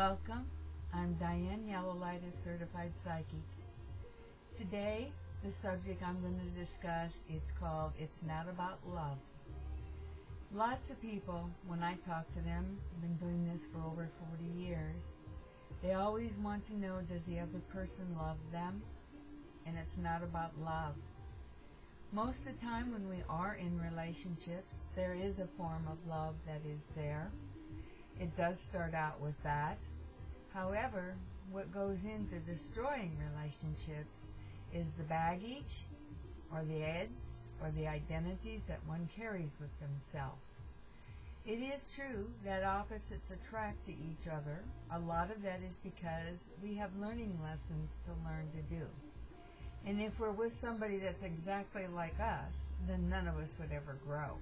Welcome. I'm Diane Yellowlight, a certified psychic. Today, the subject I'm going to discuss, it's called It's Not About Love. Lots of people, when I talk to them, I've been doing this for over 40 years, they always want to know, does the other person love them? And it's not about love. Most of the time when we are in relationships, there is a form of love that is there. It does start out with that. However, what goes into destroying relationships is the baggage or the heads or the identities that one carries with themselves. It is true that opposites attract to each other. A lot of that is because we have learning lessons to learn to do. And if we're with somebody that's exactly like us, then none of us would ever grow.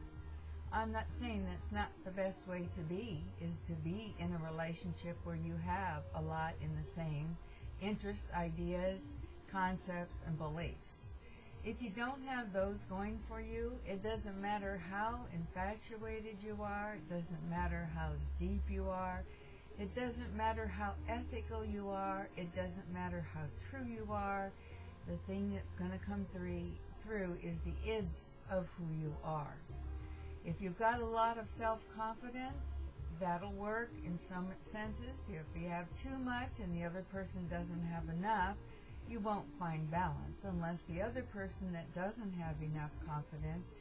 I'm not saying that's not the best way to be, is to be in a relationship where you have a lot in the same interests, ideas, concepts, and beliefs. If you don't have those going for you, it doesn't matter how infatuated you are, it doesn't matter how deep you are, it doesn't matter how ethical you are, it doesn't matter how true you are. The thing that's going to come through is the ids of who you are. If you've got a lot of self-confidence, that'll work in some senses. If you have too much and the other person doesn't have enough, you won't find balance unless the other person that doesn't have enough confidence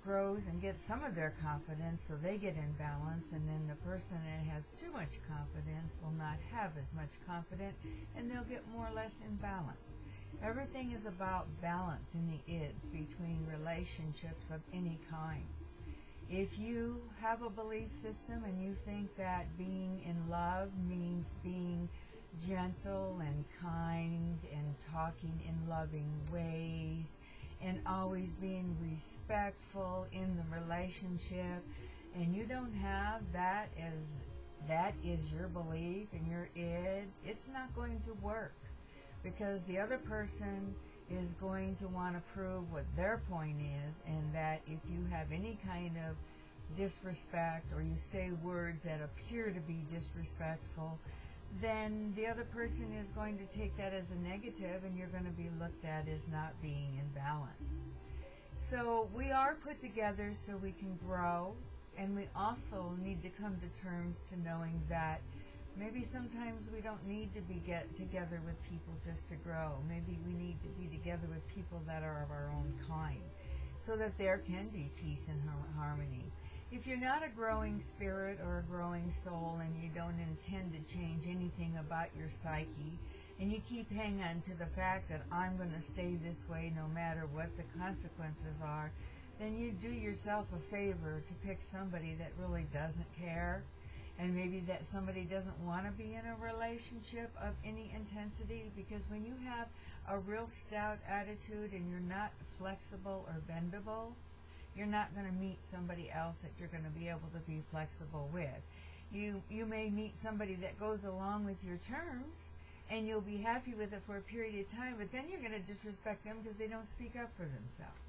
grows and gets some of their confidence so they get in balance, and then the person that has too much confidence will not have as much confidence and they'll get more or less in balance. Everything is about balance in the ids between relationships of any kind. If you have a belief system and you think that being in love means being gentle and kind and talking in loving ways and always being respectful in the relationship, and you don't have that as that is your belief and your id, it's not going to work, because the other person is going to want to prove what their point is, and that if you have any kind of disrespect or you say words that appear to be disrespectful, then the other person is going to take that as a negative, and you're going to be looked at as not being in balance. So we are put together so we can grow, and we also need to come to terms to knowing that maybe sometimes we don't need to get together with people just to grow. Maybe we need to be together with people that are of our own kind, so that there can be peace and harmony. If you're not a growing spirit or a growing soul and you don't intend to change anything about your psyche, and you keep hanging on to the fact that I'm going to stay this way no matter what the consequences are, then you do yourself a favor to pick somebody that really doesn't care. And maybe that somebody doesn't want to be in a relationship of any intensity, because when you have a real stout attitude and you're not flexible or bendable, you're not going to meet somebody else that you're going to be able to be flexible with. You may meet somebody that goes along with your terms, and you'll be happy with it for a period of time, but then you're going to disrespect them because they don't speak up for themselves.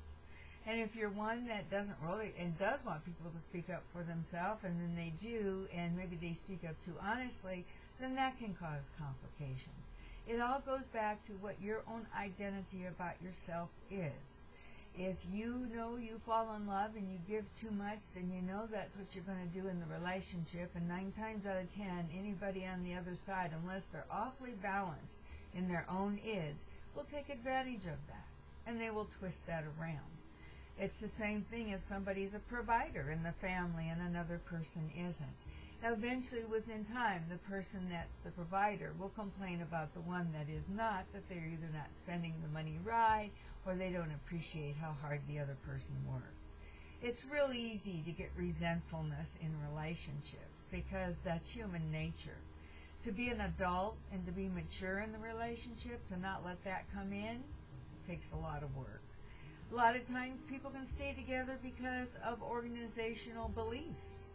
And if you're one that doesn't really, and does want people to speak up for themselves, and then they do, and maybe they speak up too honestly, then that can cause complications. It all goes back to what your own identity about yourself is. If you know you fall in love and you give too much, then you know that's what you're going to do in the relationship, and 9 times out of 10, anybody on the other side, unless they're awfully balanced in their own ids, will take advantage of that, and they will twist that around. It's the same thing if somebody's a provider in the family and another person isn't. Eventually, within time, the person that's the provider will complain about the one that is not, that they're either not spending the money right or they don't appreciate how hard the other person works. It's real easy to get resentfulness in relationships because that's human nature. To be an adult and to be mature in the relationship, to not let that come in, takes a lot of work. A lot of times people can stay together because of organizational beliefs,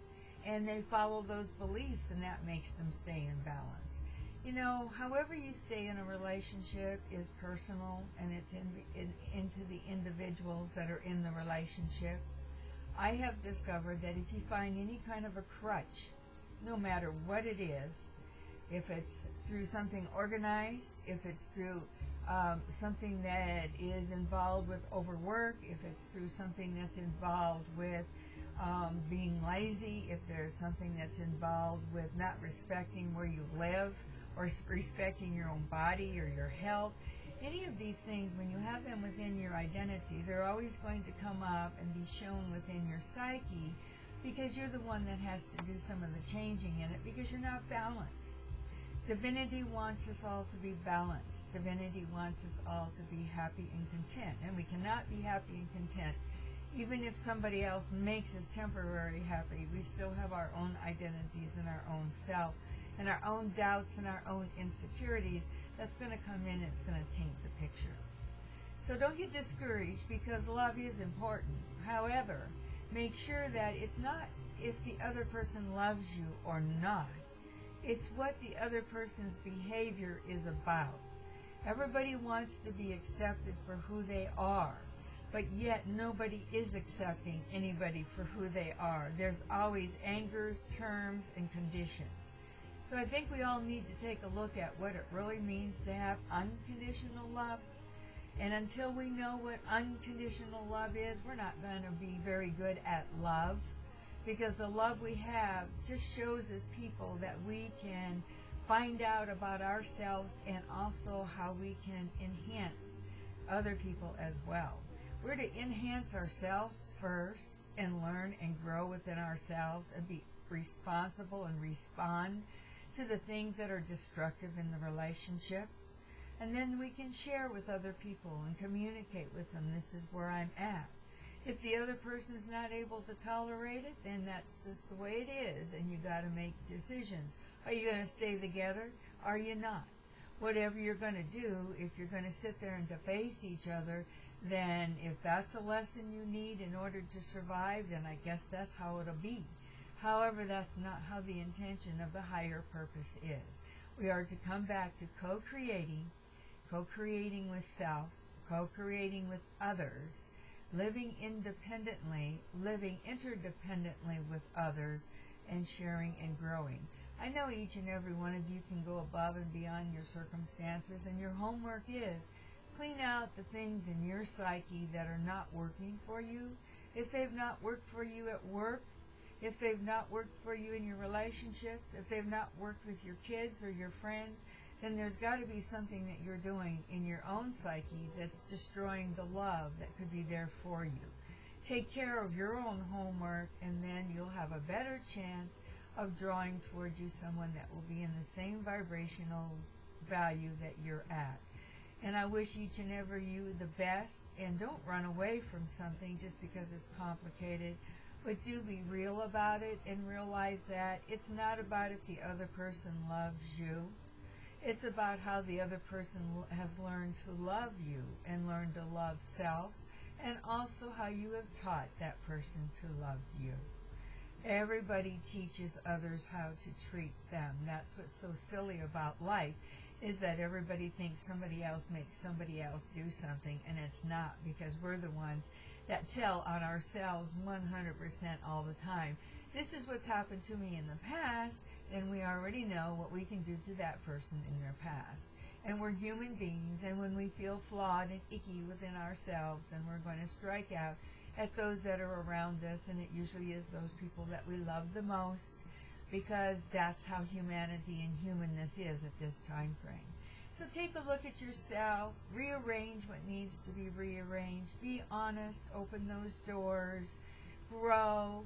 and they follow those beliefs, and that makes them stay in balance. You know, however you stay in a relationship is personal, and it's into the individuals that are in the relationship. I have discovered that if you find any kind of a crutch, no matter what it is, if it's through something organized, if it's through something that is involved with overwork, if it's through something that's involved with being lazy, if there's something that's involved with not respecting where you live or respecting your own body or your health. Any of these things, when you have them within your identity, they're always going to come up and be shown within your psyche, because you're the one that has to do some of the changing in it, because you're not balanced. Divinity wants us all to be balanced. Divinity wants us all to be happy and content. And we cannot be happy and content. Even if somebody else makes us temporarily happy, we still have our own identities and our own self and our own doubts and our own insecurities. That's going to come in and it's going to taint the picture. So don't get discouraged, because love is important. However, make sure that it's not if the other person loves you or not. It's what the other person's behavior is about. Everybody wants to be accepted for who they are, but yet nobody is accepting anybody for who they are. There's always angers, terms, and conditions. So I think we all need to take a look at what it really means to have unconditional love. And until we know what unconditional love is, we're not going to be very good at love, because the love we have just shows us people that we can find out about ourselves, and also how we can enhance other people as well. We're to enhance ourselves first and learn and grow within ourselves and be responsible and respond to the things that are destructive in the relationship. And then we can share with other people and communicate with them, this is where I'm at. If the other person's not able to tolerate it, then that's just the way it is, and you got to make decisions. Are you going to stay together? Are you not? Whatever you're going to do, if you're going to sit there and deface each other, then if that's a lesson you need in order to survive, then I guess that's how it'll be. However, that's not how the intention of the higher purpose is. We are to come back to co-creating with self, co-creating with others, living independently, living interdependently with others, and sharing and growing. I know each and every one of you can go above and beyond your circumstances, and your homework is clean out the things in your psyche that are not working for you. If they've not worked for you at work, if they've not worked for you in your relationships, if they've not worked with your kids or your friends, then there's got to be something that you're doing in your own psyche that's destroying the love that could be there for you. Take care of your own homework, and then you'll have a better chance of drawing toward you someone that will be in the same vibrational value that you're at. And I wish each and every you the best, and don't run away from something just because it's complicated, but do be real about it and realize that it's not about if the other person loves you. It's about how the other person has learned to love you and learned to love self, and also how you have taught that person to love you. Everybody teaches others how to treat them. That's what's so silly about life, is that everybody thinks somebody else makes somebody else do something, and it's not, because we're the ones that tell on ourselves 100% all the time. This is what's happened to me in the past, and we already know what we can do to that person in their past. And we're human beings, and when we feel flawed and icky within ourselves, then we're going to strike out at those that are around us, and it usually is those people that we love the most, because that's how humanity and humanness is at this time frame. So take a look at yourself, rearrange what needs to be rearranged, be honest, open those doors, grow.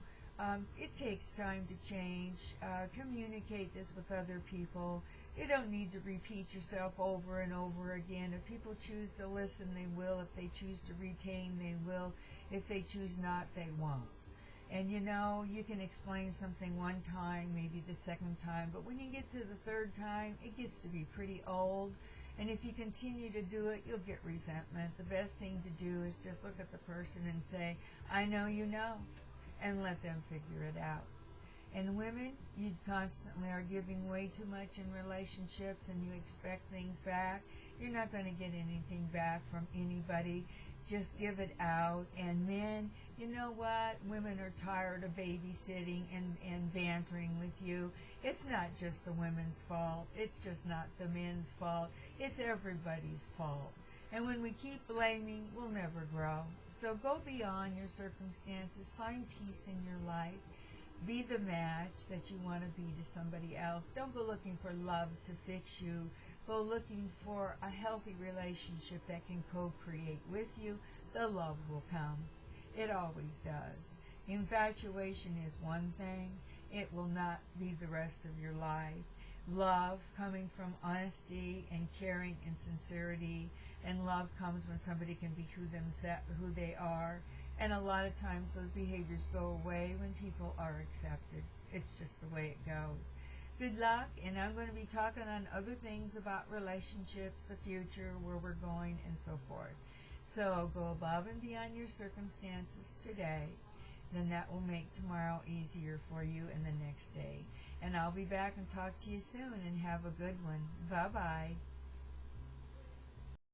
It takes time to change. Communicate this with other people. You don't need to repeat yourself over and over again. If people choose to listen, they will. If they choose to retain, they will. If they choose not, they won't. And you know, you can explain something one time, maybe the second time, but when you get to the third time, it gets to be pretty old. And if you continue to do it, you'll get resentment. The best thing to do is just look at the person and say, I know you know, and let them figure it out. And women, you constantly are giving way too much in relationships, and you expect things back. You're not going to get anything back from anybody. just give it out. And men, you know what? Women are tired of babysitting and bantering with you. It's not just the women's fault. It's just not the men's fault. It's everybody's fault. And when we keep blaming, we'll never grow. So go beyond your circumstances. Find peace in your life. Be the match that you want to be to somebody else. Don't go looking for love to fix you. Go looking for a healthy relationship that can co-create with you. The love will come. It always does. Infatuation is one thing. It will not be the rest of your life. Love coming from honesty and caring and sincerity. And love comes when somebody can be who they are. And a lot of times those behaviors go away when people are accepted. It's just the way it goes. Good luck, and I'm going to be talking on other things about relationships, the future, where we're going, and so forth. So go above and beyond your circumstances today. Then that will make tomorrow easier for you and the next day. And I'll be back and talk to you soon, and have a good one. Bye-bye.